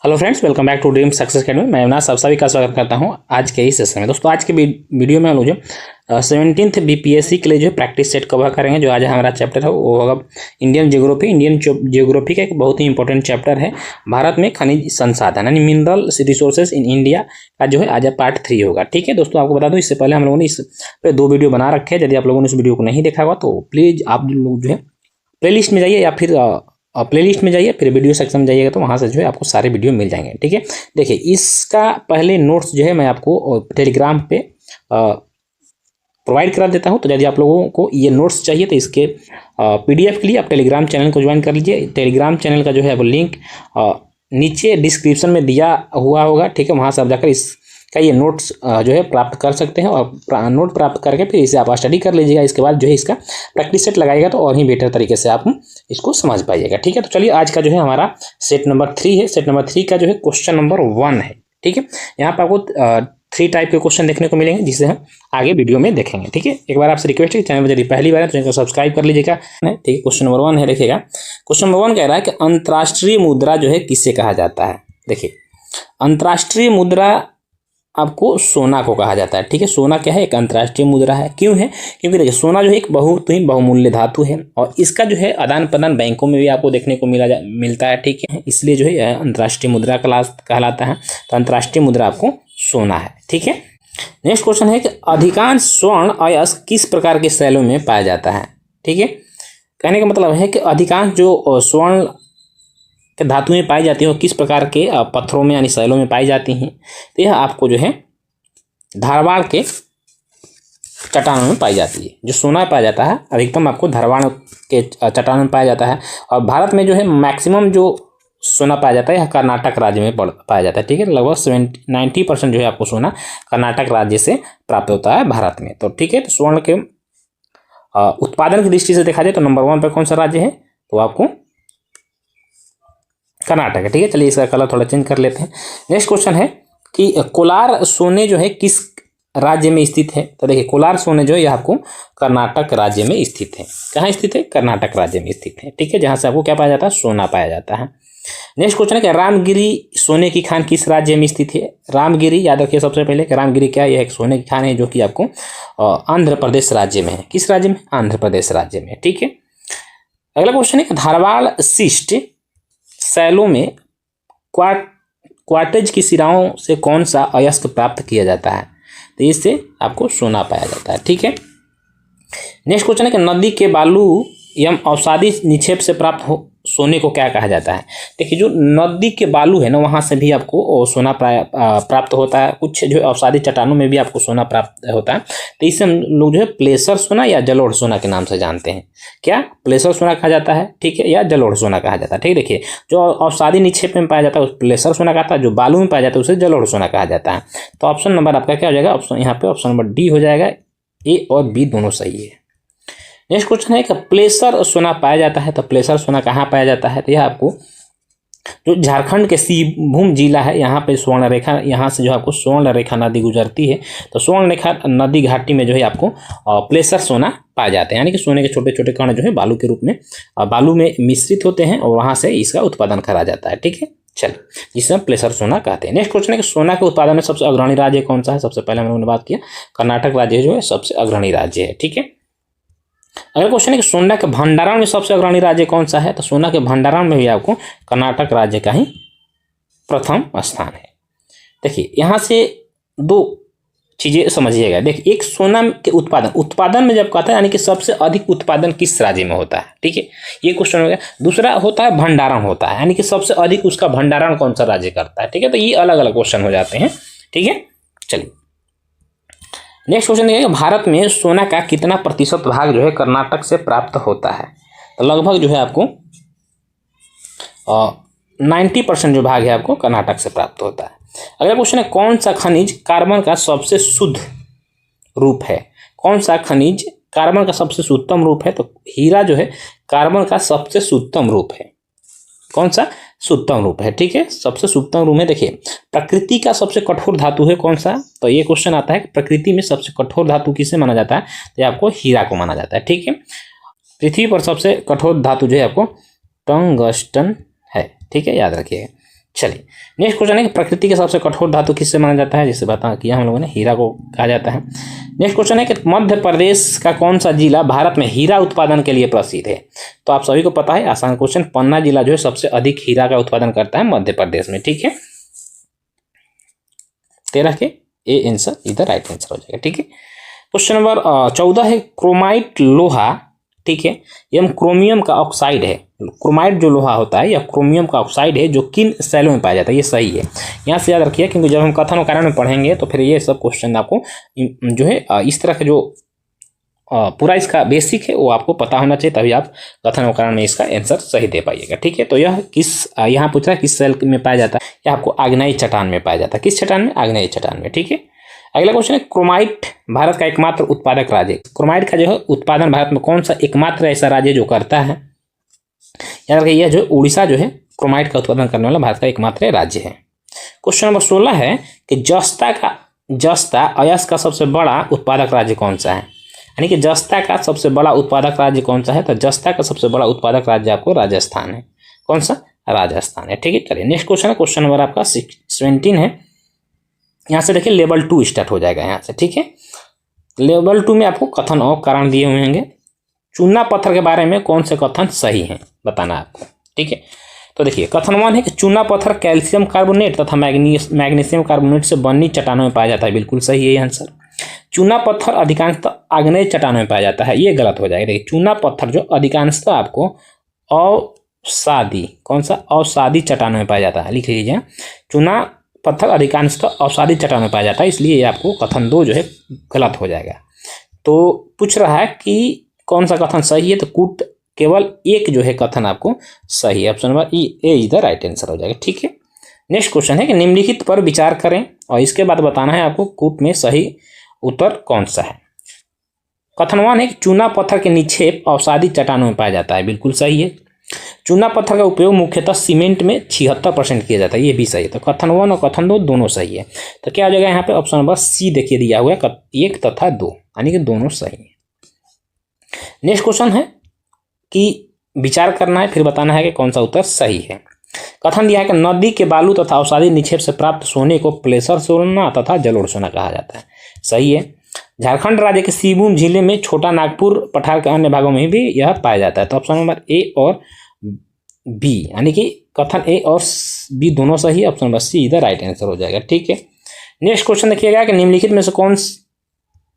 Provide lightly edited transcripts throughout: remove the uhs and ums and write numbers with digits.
Hello friends, welcome back to Dream Success Academy. मैं अविनाश, आप सभी का स्वागत करता हूं आज के इस सेशन में। दोस्तों, आज के वीडियो में हम लोग जो 17th बीपीएससी के लिए जो प्रैक्टिस सेट कवर करेंगे। जो आज हमारा चैप्टर है वो होगा इंडियन ज्योग्राफी। इंडियन ज्योग्राफी का एक बहुत ही इंपॉर्टेंट चैप्टर है, भारत में खनिज संसाधन यानी मिनरल रिसोर्सेज इन इंडिया का जो है आज पार्ट 3 होगा। ठीक है दोस्तों, आपको बता दूं इससे पहले हम लोगों ने इस पे 2 वीडियो बना रखे हैं। यदि आप लोगों ने इस वीडियो को नहीं देखा हुआ तो प्लीज़ आप लोग जो है प्लेलिस्ट में जाइए या फिर प्लेलिस्ट में जाइए, फिर वीडियो सेक्शन में जाइएगा तो वहाँ से जो है आपको सारे वीडियो मिल जाएंगे। ठीक है, देखिए इसका पहले नोट्स जो है मैं आपको टेलीग्राम पे प्रोवाइड करा देता हूँ। तो यदि आप लोगों को ये नोट्स चाहिए तो इसके पीडीएफ के लिए आप टेलीग्राम चैनल को ज्वाइन कर लीजिए। टेलीग्राम चैनल का जो है वो लिंक नीचे डिस्क्रिप्शन में दिया हुआ होगा। ठीक है, वहाँ से आप जाकर इसका ये नोट्स जो है प्राप्त कर सकते हैं और नोट प्राप्त करके फिर इसे आप स्टडी कर लीजिएगा। इसके बाद जो है इसका प्रैक्टिस सेट लगाइएगा तो और ही बेटर तरीके से आप इसको समझ पाइएगा। ठीक है, तो चलिए आज का जो है हमारा सेट नंबर 3 है। सेट नंबर 3 का जो है क्वेश्चन नंबर 1 है। ठीक है, यहाँ पर आपको 3 टाइप के क्वेश्चन देखने को मिलेंगे जिसे हम आगे वीडियो में देखेंगे। ठीक है, एक बार आपसे रिक्वेस्ट है, चैनल पर यदि पहली बार है तो चैनल को सब्सक्राइब कर लीजिएगा। ठीक है, क्वेश्चन नंबर 1 है, देखिएगा। क्वेश्चन नंबर 1 कह रहा है कि अंतर्राष्ट्रीय मुद्रा जो है किससे कहा जाता है। देखिए, अंतर्राष्ट्रीय मुद्रा आपको सोना को कहा जाता है। ठीक है, सोना क्या है, एक अंतर्राष्ट्रीय मुद्रा है। क्यों है? क्योंकि देखिए सोना जो है एक बहुत ही बहुमूल्य धातु है और इसका जो है आदान प्रदान बैंकों में भी आपको देखने को मिलता है। ठीक है, इसलिए जो है यह अंतर्राष्ट्रीय मुद्रा कहलाता है। तो अंतर्राष्ट्रीय मुद्रा आपको सोना है। ठीक है, नेक्स्ट क्वेश्चन है कि अधिकांश स्वर्ण अयस्क किस प्रकार के शैलों में पाया जाता है। ठीक है, कहने का मतलब है कि अधिकांश जो स्वर्ण के धातुएं पाई जाती हैं और किस प्रकार के पत्थरों में यानी शैलों में पाई जाती हैं। तो यह आपको जो है धारवाड़ के चट्टानों में पाई जाती है। जो सोना पाया जाता है अधिकतम आपको धारवाड़ के चट्टानों में पाया जाता है और भारत में जो है मैक्सिमम जो सोना पाया जाता है यह कर्नाटक राज्य में पाया जाता है। ठीक है, लगभग 90% जो है आपको सोना कर्नाटक राज्य से प्राप्त होता है भारत में। तो ठीक है, तो स्वर्ण के उत्पादन की दृष्टि से देखा जाए तो नंबर 1 पर कौन सा राज्य है, तो आपको कर्नाटक है। ठीक है, चलिए इसका कलर थोड़ा चेंज कर लेते हैं। नेक्स्ट क्वेश्चन है कि कोलार सोने जो है किस राज्य में स्थित है। तो देखिए कोलार सोने जो है यह आपको कर्नाटक राज्य में स्थित है। कहाँ स्थित है? कर्नाटक राज्य में स्थित है। ठीक है, जहाँ से आपको क्या पाया जाता है? सोना पाया जाता है। नेक्स्ट क्वेश्चन है कि रामगिरी सोने की खान किस राज्य में स्थित है। रामगिरी याद रखिए सबसे पहले कि रामगिरी क्या है, यह एक सोने की खान है जो कि आपको आंध्र प्रदेश राज्य में है। किस राज्य में? आंध्र प्रदेश राज्य में। ठीक है, अगला क्वेश्चन है कि धारवाड़ शिष्ट शैलों में क्वार्टेज की सिराओं से कौन सा अयस्क प्राप्त किया जाता है। तो इससे आपको सोना पाया जाता है। ठीक है, नेक्स्ट क्वेश्चन है कि नदी के बालू एवं अवसादी निक्षेप से प्राप्त सोने को क्या कहा जाता है। देखिए जो नदी के बालू है ना वहाँ से भी आपको सोना प्राप्त होता है। कुछ जो अवसादी चट्टानों में भी आपको सोना प्राप्त होता है। तो इसे हम लोग जो है प्लेसर सोना या जलोढ़ सोना के नाम से जानते हैं। क्या? प्लेसर सोना कहा जाता है। ठीक है, या जलोढ़ सोना कहा जाता है। ठीक है, देखिए जो अवसादी निक्षेप में पाया जाता है उस प्लेसर सोना कहता है, जो बालू में पाया जाता है उसे जलोढ़ सोना कहा जाता है। तो ऑप्शन नंबर आपका क्या हो जाएगा? ऑप्शन यहाँ पे ऑप्शन नंबर डी हो जाएगा। ए और बी दोनों सही है। नेक्स्ट क्वेश्चन है कि प्लेसर सोना पाया जाता है। तो प्लेसर सोना कहाँ पाया जाता है? तो यह आपको जो झारखंड के सिंहभूम जिला है यहाँ पे स्वर्ण रेखा, यहाँ से जो आपको स्वर्ण रेखा नदी गुजरती है। तो स्वर्ण रेखा नदी घाटी में जो है आपको प्लेसर सोना पाए जाते हैं, यानी कि सोने के छोटे छोटे कण जो है बालू के रूप में बालू में मिश्रित होते हैं और वहाँ से इसका उत्पादन करा जाता है। ठीक है, चलिए जिसे हम प्लेसर सोना कहते हैं। नेक्स्ट क्वेश्चन है कि सोना के उत्पादन में सबसे अग्रणी राज्य कौन सा है। सबसे पहले हम लोगों ने बात किया कर्नाटक राज्य जो है सबसे अग्रणी राज्य है। ठीक है, अगला क्वेश्चन है कि सोना के भंडारण में सबसे अग्रणी राज्य कौन सा है। तो सोना के भंडारण में भी आपको कर्नाटक राज्य का ही प्रथम स्थान है। देखिए यहाँ से 2 चीजें समझिएगा। देखिए एक सोना के उत्पादन में जब कहता है यानी कि सबसे अधिक उत्पादन किस राज्य में होता है। ठीक है, ये क्वेश्चन हो गया। दूसरा होता है भंडारण होता है, यानी कि सबसे अधिक उसका भंडारण कौन सा राज्य करता है। ठीक है, तो ये अलग अलग क्वेश्चन हो जाते हैं। ठीक है, चलिए नेक्स्ट क्वेश्चन है भारत में सोना का कितना प्रतिशत भाग जो है कर्नाटक से प्राप्त होता है। तो लगभग जो है आपको 90% जो भाग है आपको कर्नाटक से प्राप्त होता है। अगला क्वेश्चन है कौन सा खनिज कार्बन का सबसे शुद्ध रूप है। कौन सा खनिज कार्बन का सबसे शुद्धतम रूप है। तो हीरा जो है कार्बन का सबसे शुद्धतम रूप है। कौन सा? शुद्धतम रूप है। ठीक है, सबसे शुद्धतम रूप है। देखिए प्रकृति का सबसे कठोर धातु है कौन सा। तो ये क्वेश्चन आता है कि प्रकृति में सबसे कठोर धातु किसे माना जाता है। तो आपको हीरा को माना जाता है। ठीक है, पृथ्वी पर सबसे कठोर धातु जो है आपको टंगस्टन है। ठीक है, याद रखिएगा। चलिए नेक्स्ट क्वेश्चन है कि प्रकृति के सबसे कठोर धातु किससे माना जाता है, जिसे बता किया हम लोगों ने, हीरा को कहा जाता है। नेक्स्ट क्वेश्चन है कि मध्य प्रदेश का कौन सा जिला भारत में हीरा उत्पादन के लिए प्रसिद्ध है। तो आप सभी को पता है, आसान क्वेश्चन, पन्ना जिला जो है सबसे अधिक हीरा का उत्पादन करता है मध्य प्रदेश में। ठीक है, 13 के ए आंसर इधर राइट आंसर हो जाएगा। ठीक है, क्वेश्चन नंबर 14 है क्रोमाइट लोहा, ठीक है, यह क्रोमियम का ऑक्साइड है। क्रोमाइट जो लोहा होता है या क्रोमियम का ऑक्साइड है जो किन सेलों में पाया जाता है, ये सही है, यहाँ से याद रखिए, क्योंकि जब हम कथन और कारण में पढ़ेंगे तो फिर ये सब क्वेश्चन आपको जो है इस तरह का जो पूरा इसका बेसिक है वो आपको पता होना चाहिए, तभी आप कथन और कारण में इसका आंसर सही दे पाइएगा। ठीक है, तो यह यहाँ पूछ रहा है किस सेल में पाया जाता है, यह आपको आग्नेय चट्टान में पाया जाता है। किस चट्टान में? आग्नेय चट्टान में। ठीक है, अगला क्वेश्चन है क्रोमाइट भारत का एकमात्र उत्पादक राज्य। क्रोमाइट का जो है उत्पादन भारत में कौन सा एकमात्र ऐसा राज्य जो करता है, याद रखिए, यह जो उड़ीसा जो है क्रोमाइट का उत्पादन करने वाला भारत का एकमात्र राज्य है। क्वेश्चन नंबर 16 है कि जस्ता अयस्क का सबसे बड़ा उत्पादक राज्य कौन सा है, यानी कि जस्ता का सबसे बड़ा उत्पादक राज्य कौन सा है। तो जस्ता का सबसे बड़ा उत्पादक राज्य आपको राजस्थान है। कौन सा? राजस्थान है। ठीक है, चलिए नेक्स्ट क्वेश्चन है, क्वेश्चन नंबर आपका 17 है। यहाँ से देखिए लेवल 2 स्टार्ट हो जाएगा यहाँ से। ठीक है, लेवल 2 में आपको कथन और कारण दिए हुए होंगे। चूना पत्थर के बारे में कौन से कथन सही हैं बताना आपको। ठीक है, तो देखिए कथन 1 है कि चूना पत्थर कैल्शियम कार्बोनेट तथा मैग्नीशियम कार्बोनेट से बनी चट्टानों में पाया जाता है। बिल्कुल सही है ये आंसर। चूना पत्थर अधिकांशतः आग्नेय चट्टानों में पाया जाता है, ये गलत हो जाएगा। देखिए चूना पत्थर जो अधिकांशतः आपको अवसादी, कौन सा? अवसादी चट्टानों में पाया जाता है। लिख लीजिए, चूना पत्थर अधिकांशतः अवसादी चट्टानों में पाया जाता है, इसलिए ये आपको कथन 2 जो है गलत हो जाएगा। तो पूछ रहा है कि कौन सा कथन सही है, तो कूट केवल एक जो है कथन आपको सही है। Option number A is the right answer हो जाएगा। ठीक है, नेक्स्ट क्वेश्चन है कि निम्नलिखित पर विचार करें और इसके बाद बताना है आपको कूट में सही उत्तर कौन सा है। कथन 1 है कि चूना पत्थर के निक्षेप अवसादी चट्टानों में पाया जाता है। बिल्कुल सही है। चूना पत्थर का उपयोग मुख्यतः सीमेंट में 76% किया जाता है, ये भी सही है। तो कथन 1 और कथन 2 दोनों सही है। तो क्या हो जाएगा यहाँ पे? ऑप्शन नंबर सी देखिए दिया हुआ है, 1 तथा 2, यानी कि दोनों सही है। नेक्स्ट क्वेश्चन है कि विचार करना है, फिर बताना है कि कौन सा उत्तर सही है। कथन दिया है कि नदी के बालू तथा अवसादी निक्षेप से प्राप्त सोने को प्लेसर सोना तथा जलोढ़ सोना कहा जाता है। सही है। झारखंड राज्य के सिबूम जिले में छोटा नागपुर पठार के अन्य भागों में भी यह पाया जाता है। तो ऑप्शन नंबर ए और बी, यानी कि कथन ए और बी दोनों सही है। ऑप्शन नंबर सी इधर राइट आंसर हो जाएगा। ठीक है, नेक्स्ट क्वेश्चन देखिएगा कि निम्नलिखित में से कौन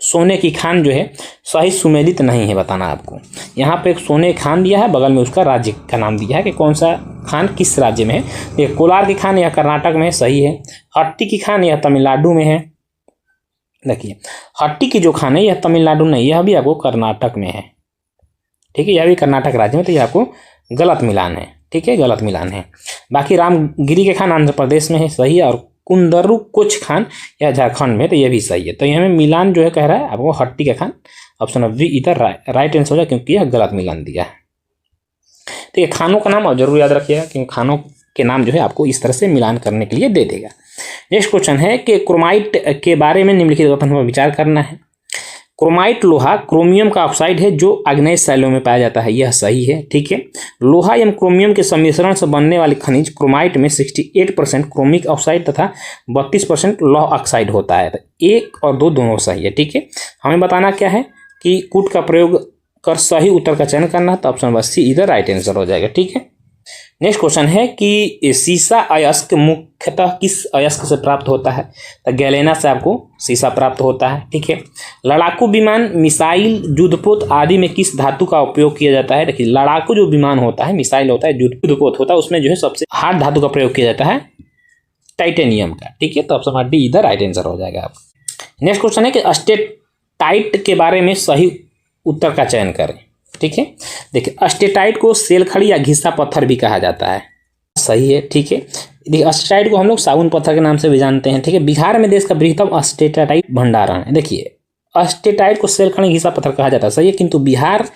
सोने की खान जो है सही सुमेलित नहीं है बताना आपको। यहाँ पे एक सोने की खान दिया है, बगल में उसका राज्य का नाम दिया है कि कौन सा खान किस राज्य में है। देखिए कोलार की खान यह कर्नाटक में है, सही है। हट्टी की खान यह तमिलनाडु में है। देखिए हट्टी की जो खान है यह तमिलनाडु नहीं, यह भी आपको कर्नाटक में है। ठीक है, यह भी कर्नाटक राज्य में, तो यह आपको गलत मिलान है। ठीक है, गलत मिलान है। बाकी रामगिरी के खान आंध्र प्रदेश में है, सही है। और कुंदरू कुछ खान यह झारखंड में, तो यह भी सही है। तो यहाँ में मिलान जो है कह रहा है आपको हट्टी का खान। ऑप्शन नंबर बी इधर राइट आंसर हो जाए, क्योंकि यह गलत मिलान दिया है। तो ये खानों का नाम और जरूर याद रखिएगा, क्योंकि खानों के नाम जो है आपको इस तरह से मिलान करने के लिए दे देगा। नेक्स्ट क्वेश्चन है कि क्रोमाइट के बारे में निम्नलिखित कथन पर विचार करना है। क्रोमाइट लोहा क्रोमियम का ऑक्साइड है जो आग्नेय शैलों में पाया जाता है, यह सही है। ठीक है, लोहा एवं क्रोमियम के सम्मिश्रण से बनने वाले खनिज क्रोमाइट में 68% क्रोमिक ऑक्साइड तथा 32% लौह ऑक्साइड होता है। तो 1 और 2 दोनों सही है। ठीक है, हमें बताना क्या है कि कूट का प्रयोग कर सही उत्तर का चयन करना है। तो ऑप्शन नंबर सी इधर राइट आंसर हो जाएगा। ठीक है, नेक्स्ट क्वेश्चन है कि सीसा अयस्क मुख्यतः किस अयस्क से प्राप्त होता है। तो गैलेना से आपको सीसा प्राप्त होता है। ठीक है, लड़ाकू विमान, मिसाइल, युद्धपोत आदि में किस धातु का उपयोग किया जाता है। देखिए लड़ाकू जो विमान होता है, मिसाइल होता है, युद्धपोत होता है, उसमें जो है सबसे हार्ड धातु का प्रयोग किया जाता है टाइटेनियम का। ठीक है, तो ऑप्शन नंबर डी इधर राइट आंसर हो जाएगा आपका। नेक्स्ट क्वेश्चन है कि अस्टेटाइट के बारे में सही उत्तर का चयन करें। ठीक है, देखिए अस्टेटाइट को सेलखड़ी या घिसा पत्थर भी कहा जाता है, सही है। ठीक है, देखिए अस्टेटाइट को हम लोग साबुन पत्थर के नाम से भी जानते हैं। ठीक है, बिहार में देश का बृहत्तम अस्टेटाइट भंडारण है। देखिए अस्टेटाइट को सेलखड़ी घिसा पत्थर कहा जाता है, सही है, किंतु बिहार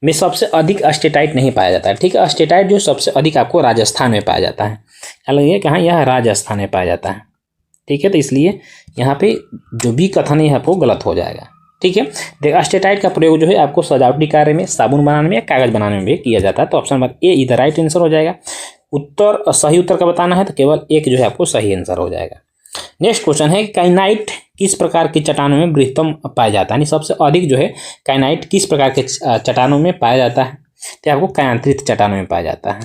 में सबसे अधिक अस्टेटाइट नहीं पाया जाता है। ठीक है, अस्टेटाइट जो सबसे अधिक आपको राजस्थान में पाया जाता है। अलग ये कहाँ, यह राजस्थान में पाया जाता है। ठीक है, तो इसलिए यहाँ पे जो भी कथन है आपको गलत हो जाएगा। ठीक है, देखिए अस्टेटाइट का प्रयोग जो है आपको सजावटी कार्य में, साबुन बनाने में या कागज बनाने में भी किया जाता है। तो ऑप्शन नंबर ए इधर राइट आंसर हो जाएगा। उत्तर सही उत्तर का बताना है तो केवल एक जो है आपको सही आंसर हो जाएगा। नेक्स्ट क्वेश्चन है काइनाइट किस प्रकार की चट्टानों में बृहत्तम पाया जाता है, यानी सबसे अधिक जो है काइनाइट किस प्रकार के चट्टानों में पाया जाता है, तो आपको कायांतरित चट्टानों में पाया जाता है।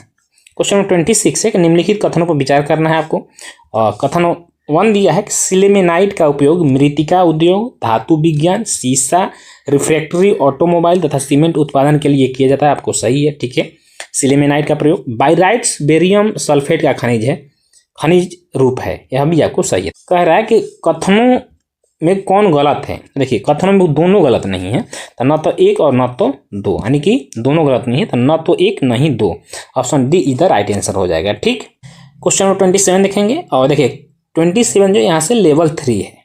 क्वेश्चन नंबर 26 है कि निम्नलिखित कथनों पर विचार करना है आपको। कथन 1 दिया है कि सिलेमेनाइट का उपयोग मृत्तिका उद्योग, धातु विज्ञान, शीशा, रिफ्रैक्टरी, ऑटोमोबाइल तथा सीमेंट उत्पादन के लिए किया जाता है, आपको सही है, ठीक है। सिलेमेनाइट का प्रयोग बाइराइट्स बेरियम सल्फेट का खनिज है, खनिज रूप है, यह भी आपको सही है। कह रहा है कि कथनों में कौन गलत है, देखिए कथनों में दोनों गलत नहीं है, तो न तो एक और न तो दो, यानी कि दोनों गलत नहीं है, तो न तो एक नहीं दो, ऑप्शन डी इधर राइट आंसर हो जाएगा, ठीक। क्वेश्चन नंबर 27 देखेंगे और देखिए 27 जो यहाँ से लेवल 3 है,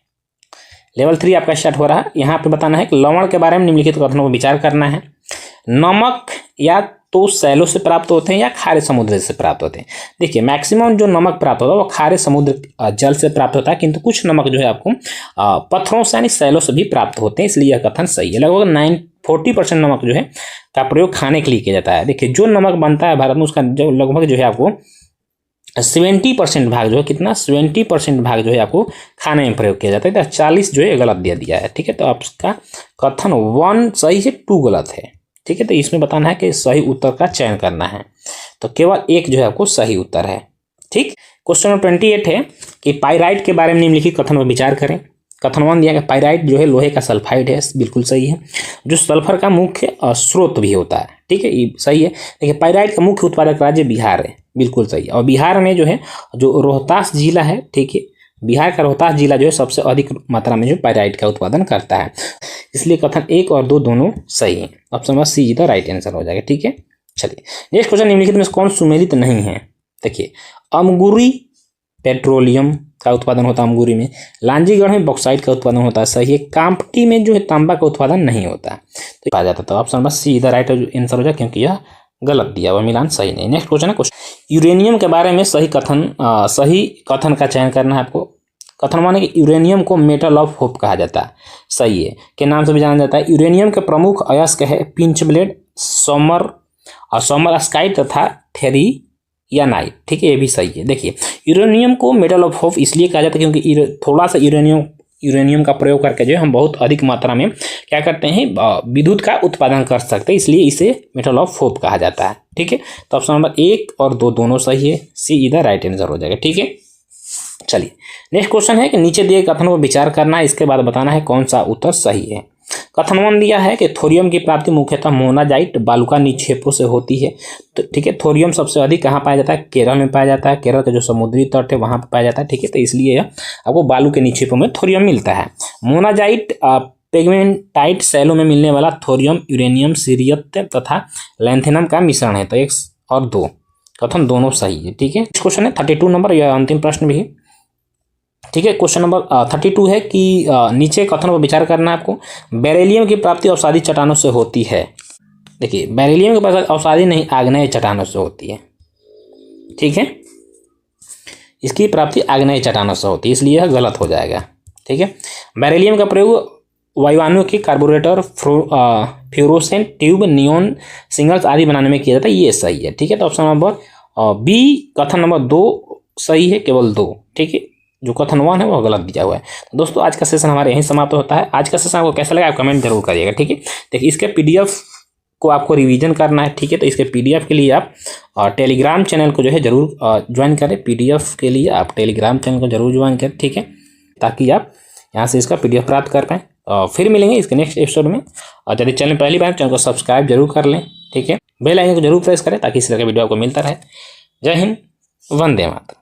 लेवल 3 आपका स्टार्ट हो रहा है। यहाँ पे बताना है कि लवण के बारे में निम्नलिखित कथनों पर विचार करना है। नमक या तो सैलों से प्राप्त होते हैं या खारे समुद्र से प्राप्त होते हैं। देखिए मैक्सिमम जो नमक प्राप्त होता है वो खारे समुद्र जल से प्राप्त होता है, किंतु कुछ नमक जो है आपको पत्थरों से यानी सैलों से भी प्राप्त होते हैं, इसलिए यह कथन सही है। लगभग 40% नमक जो है का प्रयोग खाने के लिए किया जाता है। देखिए जो नमक बनता है भारत में उसका जो लगभग जो है आपको 70% भाग जो है कितना 70% भाग जो है आपको खाने में प्रयोग किया जाता है, तो 40 जो है गलत दे दिया है, ठीक है। तो आपका कथन 1 सही है, 2 गलत है, ठीक है। तो इसमें बताना है कि सही उत्तर का चयन करना है, तो केवल एक जो है आपको सही उत्तर है, ठीक। क्वेश्चन नंबर 28 है कि पाइराइट के बारे में निम्नलिखित कथन पर विचार करें। कथन 1 दिया गया पाइराइट जो है लोहे का सल्फाइड है, बिल्कुल सही है, जो सल्फर का मुख्य स्रोत भी होता है, ठीक है, ये सही है। देखिए पाइराइट का मुख्य उत्पादक राज्य बिहार है, बिल्कुल सही है, और बिहार में जो है जो रोहतास जिला है, ठीक है, बिहार का रोहतास जिला जो है सबसे अधिक मात्रा में जो पाइराइट का उत्पादन करता है, इसलिए कथन 1 और 2 दोनों सही है, ऑप्शन नंबर सी इधर राइट आंसर हो जाएगा, ठीक है। चलिए नेक्स्ट क्वेश्चन, निम्नलिखित में कौन सुमेलित नहीं है। देखिए अमगुरी पेट्रोलियम का उत्पादन होता है अमगुरी में, लांजीगढ़ में बॉक्साइट का उत्पादन होता है, सही है। कांपटी में जो है तांबा का उत्पादन नहीं होता, तो पाया जाता, तो ऑप्शन नंबर सी इधर राइट आंसर हो जाए, क्योंकि यह गलत दिया हुआ मिलान सही नहीं। नेक्स्ट क्वेश्चन है क्वेश्चन यूरेनियम के बारे में सही कथन का चयन करना है आपको। कथन माने कि यूरेनियम को मेटल ऑफ होप कहा जाता है, सही है, के नाम से भी जाना जाता है। यूरेनियम के प्रमुख अयस्क है पिंच ब्लेड, सोमरस्काइट तथा थेरियानाइट, ठीक है, ये भी सही है। देखिए यूरेनियम को मेटल ऑफ होप इसलिए कहा जाता है क्योंकि थोड़ा सा यूरेनियम का प्रयोग करके जो है हम बहुत अधिक मात्रा में क्या करते हैं विद्युत का उत्पादन कर सकते हैं, इसलिए इसे मेटल ऑफ होप कहा जाता है, ठीक है। तो ऑप्शन नंबर 1 और 2 दोनों सही है, सी इधर राइट आंसर हो जाएगा, ठीक है। चलिए नेक्स्ट क्वेश्चन है कि नीचे दिए कथनों पर विचार करना है, इसके बाद बताना है कौन सा उत्तर सही है। कथन 1 दिया है कि थोरियम की प्राप्ति मुख्यतः मोनाजाइट बालुका निक्षेपों से होती है, तो ठीक है, थोरियम सबसे अधिक कहाँ पाया जाता है, केरल में पाया जाता है, केरल के जो समुद्री तट है वहाँ पर पाया जाता है, ठीक है, तो इसलिए आपको बालू के निक्षेपों में थोरियम मिलता है। मोनाजाइट पेगमेंटाइट सैलों में मिलने वाला थोरियम यूरेनियम सीरियत तथा लैंथेनम का मिश्रण है, तो 1 और 2 कथन दोनों सही है, ठीक है। क्वेश्चन है 32 नंबर, यह अंतिम प्रश्न भी है, ठीक है। क्वेश्चन नंबर 32 है कि नीचे कथनों पर विचार करना है आपको। बेरिलियम की प्राप्ति अवसादी चट्टानों से होती है। देखिए बेरिलियम की प्राप्ति अवसादी नहीं आग्नेय चट्टानों से होती है, ठीक है, इसकी प्राप्ति आग्नेय चट्टानों से होती है, इसलिए यह गलत हो जाएगा, ठीक है। बेरिलियम का प्रयोग वायुवानुओं के carburettor, fluorescent tube, neon singles आदि बनाने में किया जाता है, ये सही है, ठीक है। तो ऑप्शन नंबर बी कथन नंबर 2 सही है, केवल 2, ठीक है, जो कथन 1 है वो गलत दिया हुआ है। तो दोस्तों आज का सेशन हमारे यहीं समाप्त होता है। आज का सेशन आपको कैसा लगा आप कमेंट जरूर करिएगा, ठीक है। देखिए इसके पीडीएफ को आपको रिवीजन करना है, ठीक है, तो इसके पीडीएफ के लिए आप टेलीग्राम चैनल को जो है जरूर ज्वाइन करें। पीडीएफ के लिए आप टेलीग्राम चैनल को जरूर ज्वाइन करें, ठीक है, ताकि आप यहाँ से इसका पीडीएफ प्राप्त कर पाएँ। फिर मिलेंगे इसके नेक्स्ट एपिसोड में, और यदि चैनल पहली बार चैनल को सब्सक्राइब जरूर कर लें, ठीक है, बेल आइकन को जरूर प्रेस करें ताकि इस तरह का वीडियो आपको मिलता रहे। जय हिंद, वंदे मातरम।